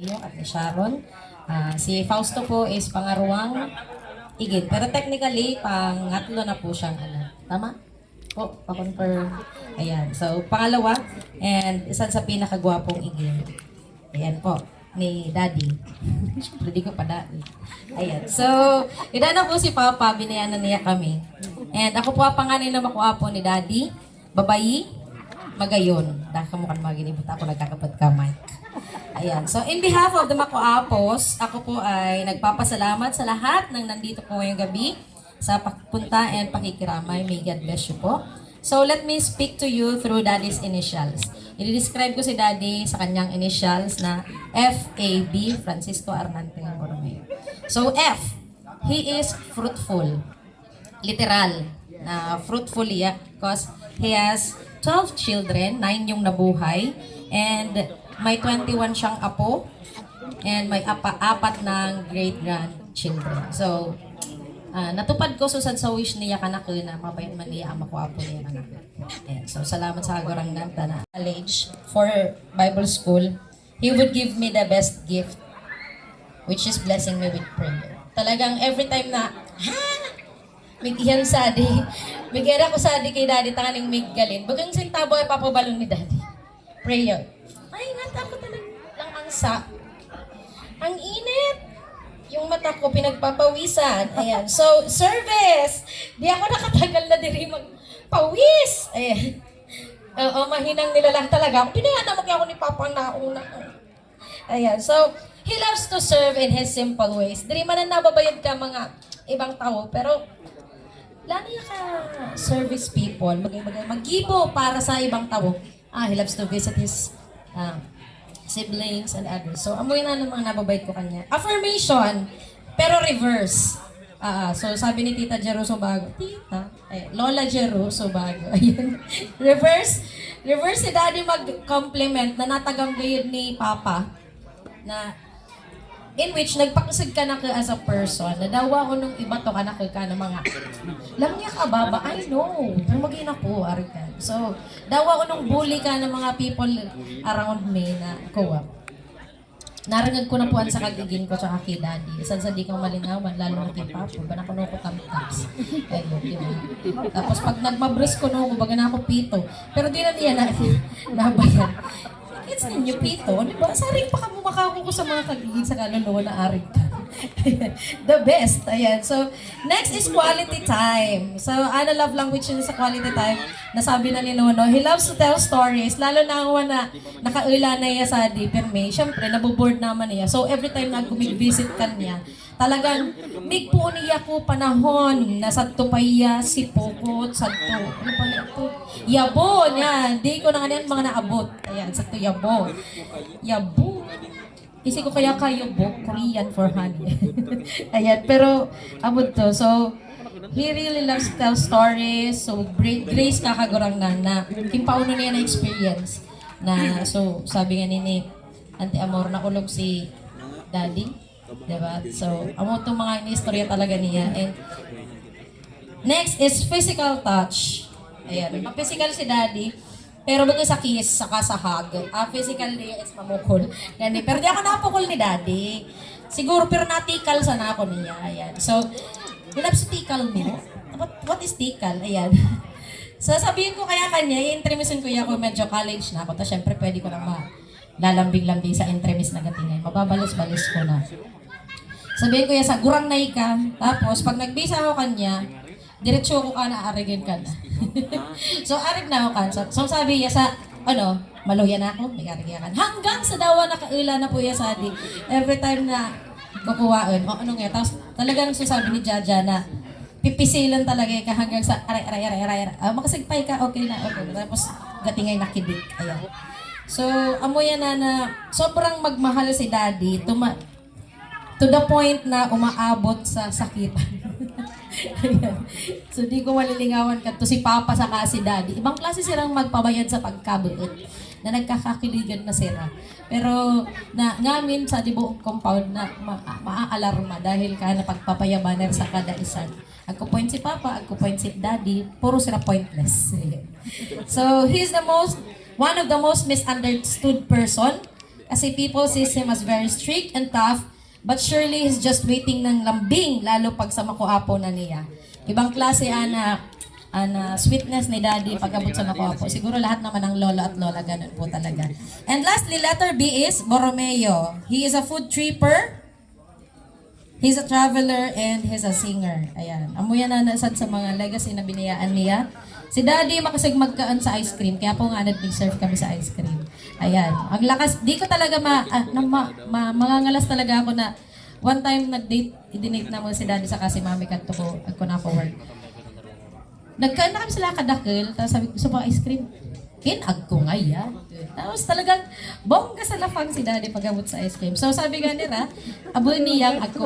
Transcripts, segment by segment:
At ni Sharon. Si Fausto po is pangaruang igid. Pero technically, pangatlo na po siyang anak. Tama? Po, pa-confirm. Ayan. So, pangalawa, and isa sa pinakagwapong igid. Ayan po, ni Daddy. Siyempre, di ko pa daddy. Ayan. So, ida na po si Papa, binayanan niya kami. And ako po ang panganay na makuha po ni Daddy. Babayi, magayon. Dahil kamukhan maginibot ako, nagkakapad ka, Mike. Ayan. So, in behalf of the Makuapos, ako po ay nagpapasalamat sa lahat ng nandito po ngayong gabi sa pagpunta and pakikiramay. May God bless you po. So, let me speak to you through Daddy's initials. I-describe ko si Daddy sa kanyang initials na F-A-B, Francisco Arnante Borromeo. So, F, he is fruitful. Literal. Na fruitful yeah, because he has 12 children, 9 yung nabuhay, and may 21 siyang apo, and may apat ng great-grandchildren. So, natupad ko susad sa wish niya kanak na mabayan man niya ang makuha po niya kanak. So, salamat sa agorangnan na college for Bible school. He would give me the best gift, which is blessing me with prayer. Talagang every time na, Migyan sadi. Migyan ako sadi kay Daddy tanganing miggalin. Bagang sintabo ay papabalon ni Daddy. Prayer. Ay, nga ako talagang lang angsa. Ang init. Yung mata ko pinagpapawisan. Ayan. So, service. Di ako nakatagal na diri magpawis. Ayan. Oo, mahinang nila lang talaga. Pinayana mo kaya ako ni Papa na una. Ayan. So, he loves to serve in his simple ways. Diri man na nababayad ka mga ibang tao. Pero, lalo ka service people. Mag-gibo para sa ibang tao. He loves to visit his siblings and others. So, amoy na ng mga nababayad ko kanya. Affirmation, pero reverse. So, sabi ni Tita Jero Sobago, Lola Jero Sobago. Ayun. Reverse si Daddy mag-compliment na natagam gayud ni Papa na in which nagpakusig ka na ka as a person, nadawa ko nung iba to anak ka na mga lang niya ka baba, I know, pero maging ako, arikan. So, dawa ko nung bully ka ng mga people around me na kuwa. Narangag ko na po sa kagiging ko sa kay Daddy. San sa di kang malinawan, lalo na kay Papo, ba na ko ko tamtaps. Ayun, diba? Tapos pag nagmabris ko no, baga na ako pito. Pero di na niya nabayan. It's ninyo pito, di ba? Saring pa ka makako ko sa mga kagiging sa kaluluwa na arig ka. The best. Ayan. So, next is quality time. So, love language yun sa quality time. Nasabi na ni Nono, he loves to tell stories. Lalo na ako na nakaula na niya sa Dipirme. Siyempre, naboboard naman niya. So, every time na visit ka niya, talagang migpo niya ko panahon na sa tupaya, si Pukot, sa to. Ano pa na ito? Yabo niya. Di ko na ganyan mga naabot. Ayan, sa to yabo. Yabo. Kasi ko kaya kayo book, Korean for honey. Ayan, pero abot to. So, he really loves to tell stories. So, Grace kakagurang na kimpauno niya na experience. Na, so, sabi nga ni Auntie Amor, nakulog si Daddy. Diba? So, amo itong mga istorya talaga niya. And next is physical touch. Ayan. Physical si Daddy. Pero bago sa kiss, saka sa hug. Physical niya is mamukol. Gani. Pero di ako napukol ni Daddy. Siguro, pero natikal sana ako niya. Ayan. So, hinap sa tikal mo. What is tikal? Ayan. So, sabihin ko kaya kanya, i-intermission ko ako medyo college na ako. Tapos, syempre, pwede ko na lalambing-lambing sa entremis na gatingay. Mababalos-balos ko na. Sabihin ko yan sa gurang na ka. Tapos, pag nagbisa ako kanya, diretso ko ka na, arigin ka na. So, arig na ako ka. So, sabi niya sa, maluya na ako, may arigin ka. Hanggang sa dawa nakaila na po yan sa adik. Every time na kukuhaan, tapos talagang sasabi ni Jaja na, pipisilan talaga ka hanggang sa aray. Makasigpay ka, okay na. Tapos, gatingay nakidik. Ayan. So, amoy na sobrang magmahal si Daddy, to the point na umaabot sa sakitan. So, di ko malilingawan ka to si Papa saka si Daddy. Ibang klase silang magpabayad sa pagkabuot na nagkakakiligan na sila. Pero, ngamin sa buong compound na maaalarma dahil ka na pagpapayabaner sa kada isan. Agko point si Papa, agko point si Daddy, puro sila pointless. So, one of the most misunderstood person Kasi people sees him as very strict and tough, but surely he's just waiting ng lambing, lalo pag sa makuapo na niya. Ibang klase sweetness ni Daddy pag-abot sa makuapo. Siguro lahat naman ng lolo at lola, ganun po talaga. And lastly, letter B is Borromeo. He is a food tripper, he's a traveler, and he's a singer. Ayan. Amuyan na nasad sa mga legacy na binayaan niya. Si Daddy makasig magkaan sa ice cream, kaya po nga nag-serve kami sa ice cream. Ayan. Ang lakas, di ko talaga mangangalas talaga ako na one time nag-date, i-dinate na mo si Daddy sa kasi mami kanto ko, ako na po work. Nagkaan na kami sila kadakil, tapos sabi ko, gusto pa ice cream? Kinag ko nga yan. Tapos talagang bongga sa lafang si Daddy pag-abot sa ice cream. So sabi nga nila, abo niyang ako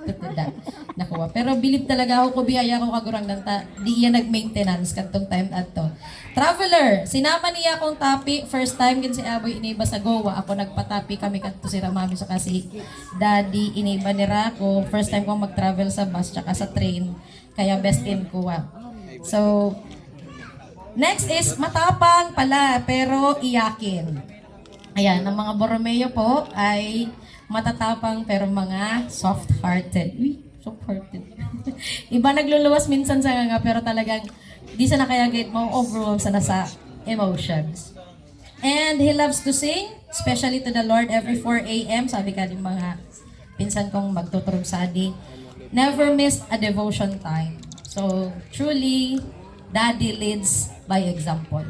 tutuda. Nakuha. Pero bilib talaga ako, biyaya ko kagurang nanta, di iya nag-maintenance katong time ato. Traveler, sinama niya akong tapi, first time gin si Aboy iniba sa Goa, ako nagpatapi kami kanto si Ramami so kasi Daddy iniba ni Rako, first time kong mag-travel sa bus tsaka sa train, kaya best in kuha. So, next is matapang pala pero iyakin. Ayan, ang mga Borromeo po ay matatapang pero mga soft-hearted. Uy, soft-hearted. Iba nagluluwas minsan sa nga pero talagang di sa nakayagit mo overwhelmed sa nasa emotions. And he loves to sing, especially to the Lord every 4 a.m. Sabi ka din mga pinsan kong magtuturog sa adi. Never missed a devotion time. So, truly, Daddy leads by example.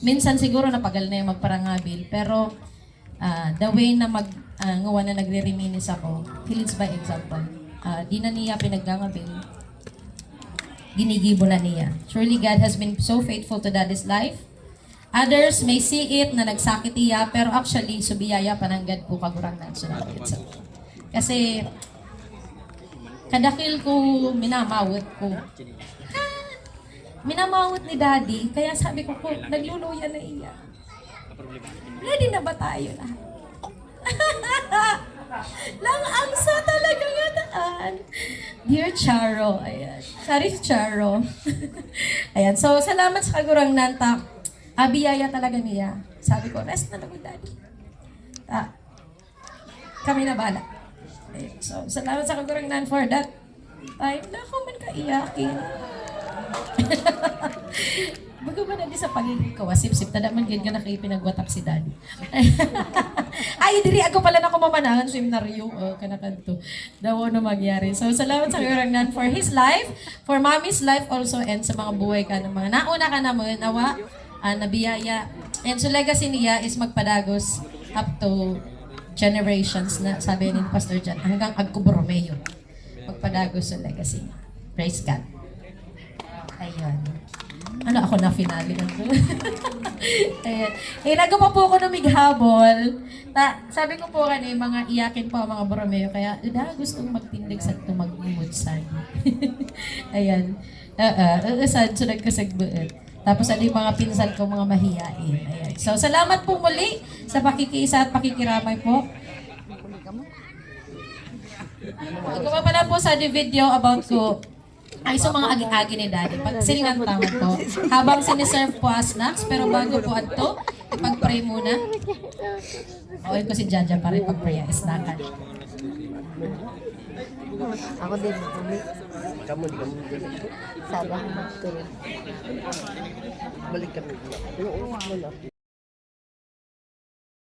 Minsan siguro napagal na yung magparangabil, pero the way na ngawa na nagre-reminis ako, he leads by example. Di na niya pinaggangabil, ginigibo na niya. Surely God has been so faithful to Daddy's life. Others may see it na nagsakit iya, pero actually, subiyaya pananggad po kagurang na sunagit sa. Kasi, kadakil ko, minamawit ko. Minamawit ni Daddy, kaya sabi ko po, nagluluya na iya. Ready na ba tayo na? Lang angsa talaga nga daan. Dear Charo, ayan. Sorry, Charo. Ayan, so salamat sa kagurang nanta. Abiyaya talaga niya. Sabi ko, rest na lang Daddy. Kami na bala. Ayan, so salamat sa kagurang nan for that time na ako man kaiyakin. Bago ba na di sa pagiging kawasip-sip, tada man ganyan ka na kayo pinagwatak si Daddy. Ay, diri ako pala na kumamanangan sa seminaryo, kanakanto. Daw ano magyari. So, salamat sa Kurangnan for his life, for Mommy's life also, and sa mga buhay ka ng mga nauna ka na mga nawa, nabiyaya. And so, legacy niya is magpadagos up to generations na sabi ni Pastor John, hanggang Agco Borromeo. Magpadagos sa legacy niya. Praise God. Ayun. Ano ako na finale lang ko. Ayan. Nagawa po ako ng mighabol. Sabi ko po mga iyakin po ang mga Borromeo. Kaya, gustong magtindig sa tumagmumod sa'yo. Ayan. Saan sunod ko sagbuot. Tapos ano yung mga pinsan ko, mga mahiyain. Ayan. So, salamat po muli sa pakikiisa at pakikiramay po. Gawa pala po sa video about ko ay so mga agi-agi ni Daddy. Pag silingan tama po. Habang siniserve po as snacks, pero bago po ato, ipag-pray muna. Okay ko si Jaja para ipag-pray ang snackan. Ako din, tuli. Kamu di kamu. Sabi ako magtulog. Balik kami.